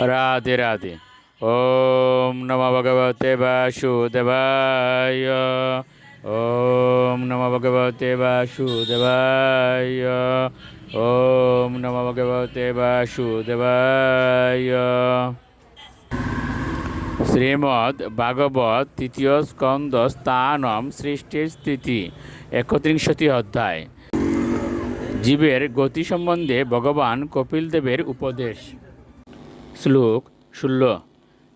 রাধে রাধে। ওম নমো ভগবতে বাসুদেবায়। ওম নমো ভগবতে বাসুদেবায়। ওম নমো ভগবতে বাসুদেবায়। শ্রীমদ্ ভাগবত তৃতীয় স্কন্দ স্থানম সৃষ্টির স্থিতি ৩১ অধ্যায়। জীবের গতি সম্বন্ধে ভগবান কপিলদেবের উপদেশ। শ্লোক ১৬।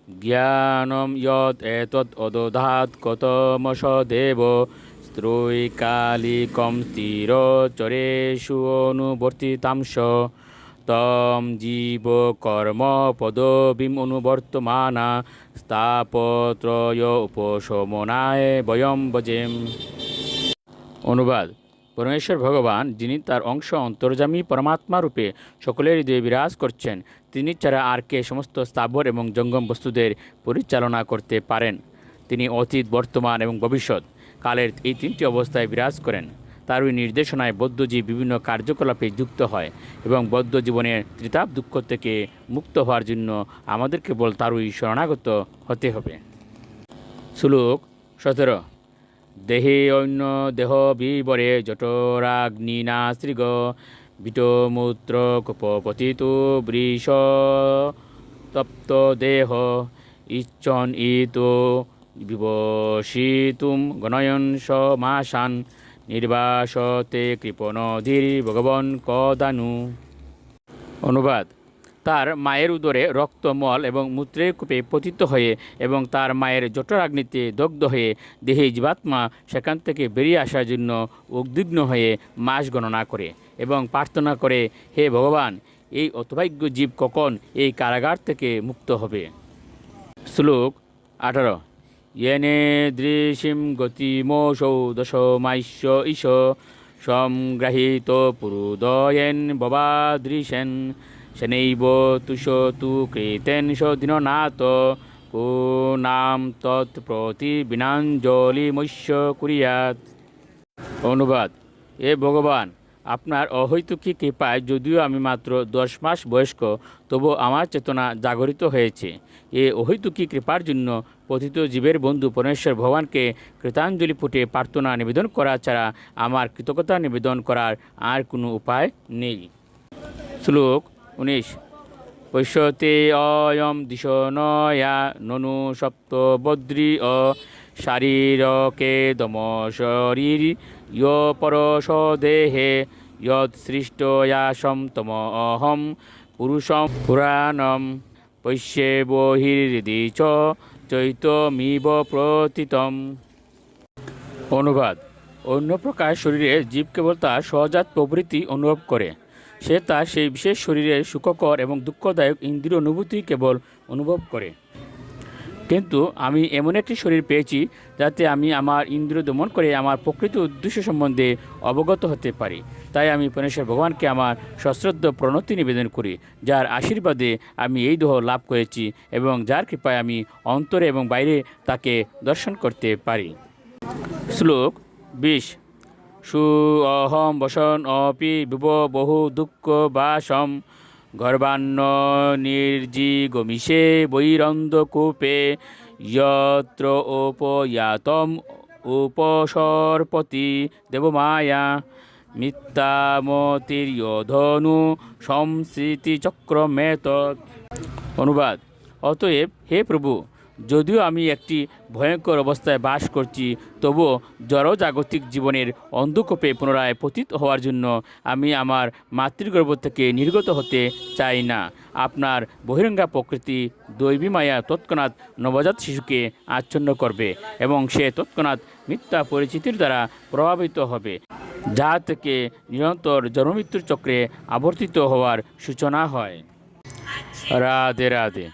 জ্ঞানম যৎ এতৎ অদধাৎ কতমস দেব স্ত্রৈকালিকম স্থিরচরেষু অনুবর্তিতাংশ তম জীব কর্ম পদবীম অনুবর্তমানা স্থাপত্রয় উপশমনায় বয়ম বজেম। অনুবাদ: পরমেশ্বর ভগবান, যিনি তার অংশ অন্তর্যামী পরমাত্মা রূপে সকলের হৃদয়ে বিরাজ করছেন, তিনি ছাড়া আর কে সমস্ত স্থাবর এবং জঙ্গম বস্তুদের পরিচালনা করতে পারেন। তিনি অতীত, বর্তমান এবং ভবিষ্যৎ কালের এই তিনটি অবস্থায় বিরাজ করেন। তারই নির্দেশনায় বদ্ধজীব বিভিন্ন কার্যকলাপে যুক্ত হয় এবং বদ্ধ জীবনের ত্রিতাপ দুঃখ থেকে মুক্ত হওয়ার জন্য আমাদের কেবল তারই শরণাগত হতে হবে। শ্লোক ১৭। দেহে অন্য দেহ বিবরে জঠরাগ্নিনা শৃগ বিটমূত্র কূপপতিতু বৃষ তপ্ত দেহ ইচ্ছন ইতো বিবশিতুম গণয়ন সমাসান নির্বাসতে কৃপণধীর ভগবন কদানু। অনুবাদ: তার মায়ের উদরে রক্ত, মল এবং মূত্রের কূপে পতিত হয়ে এবং তার মায়ের জঠরাগ্নিতে দগ্ধ হয়ে দেহে জীবাত্মা সেখান থেকে বেরিয়ে আসার জন্য উদ্বিগ্ন হয়ে মাস গণনা করে এবং প্রার্থনা করে, হে ভগবান, এই অতভাগ্য জীব কখন এই কারাগার থেকে মুক্ত হবে। শ্লোক ১৮। ইয়েনে দৃশিম গতিমোষৌ দশমাস্য ঈশ সংগ্রাহীত পুরুদয়েন ববাদৃশেন শনৈব তুষতু কৃতেন দিননাথ কো নাম তৎপ্রতি বিনাঞ্জলিমস্য কুরিয়াত। অনুবাদ: এ ভগবান, আপনার অহৈতুকী কৃপায় যদিও আমি মাত্র ১০ মাস বয়স্ক, তবু আমার চেতনা জাগরিত হয়েছে। এ অহৈতুকী কৃপার জন্য পতিত জীবের বন্ধু পরমেশ্বর ভগবানকে কৃতাঞ্জলি ফুটে প্রার্থনা নিবেদন করা ছাড়া আমার কৃতজ্ঞতা নিবেদন করার আর কোনো উপায় নেই। শ্লোক ১৯। পশ্যতে অয়ম দিশনয়া ননু সপ্তবদ্রী শারীরকে দম শরীর পরশ দেহে যৎ সৃষ্টয়াসম তম অহম পুরুষম পুরাণম পশ্যে বহির্হৃদি চ চৈতমিব প্রতীতম। অনুবাদ: অন্য প্রকার শরীরে জীব কেবল তার সহজাত প্রবৃত্তি অনুভব করে। সে তার সেই বিশেষ শরীরের সুখকর এবং দুঃখদায়ক ইন্দ্রিয় অনুভূতি কেবল অনুভব করে। কিন্তু আমি এমন একটি শরীর পেয়েছি যাতে আমি আমার ইন্দ্রিয় দমন করে আমার প্রকৃত উদ্দেশ্য সম্বন্ধে অবগত হতে পারি। তাই আমি পরমেশ্বর ভগবানকে আমার সশ্রদ্ধ প্রণতি নিবেদন করি, যার আশীর্বাদে আমি এই দেহ লাভ করেছি এবং যার কৃপায় আমি অন্তরে এবং বাইরে তাকে দর্শন করতে পারি। শ্লোক ২০। সু অহম বসন অপি বিভ বহু দুঃখ বাসম গর্বান্ন নির্জিগমিষে বৈরন্দকূপে যত্র উপয়াতম উপসর্পতি দেবমায়া মিথ্যামতির্যধনু সংস্মৃতিচক্রমেতৎ। অনুবাদ: অতএব হে প্রভু, যদিও আমি একটি ভয়ঙ্কর অবস্থায় বাস করছি, তবুও জড়জাগতিক জীবনের অন্ধকূপে পুনরায় পতিত হওয়ার জন্য আমি আমার মাতৃগর্ভ থেকে নির্গত হতে চাই না। আপনার বহিরঙ্গা প্রকৃতি দৈবী মায়া তৎক্ষণাৎ নবজাত শিশুকে আচ্ছন্ন করবে এবং সে তৎক্ষণাৎ মিথ্যা পরিচিতির দ্বারা প্রভাবিত হবে, যা থেকে নিরন্তর জন্মমৃত্যুর চক্রে আবর্তিত হওয়ার সূচনা হয়। রাধে রাধে।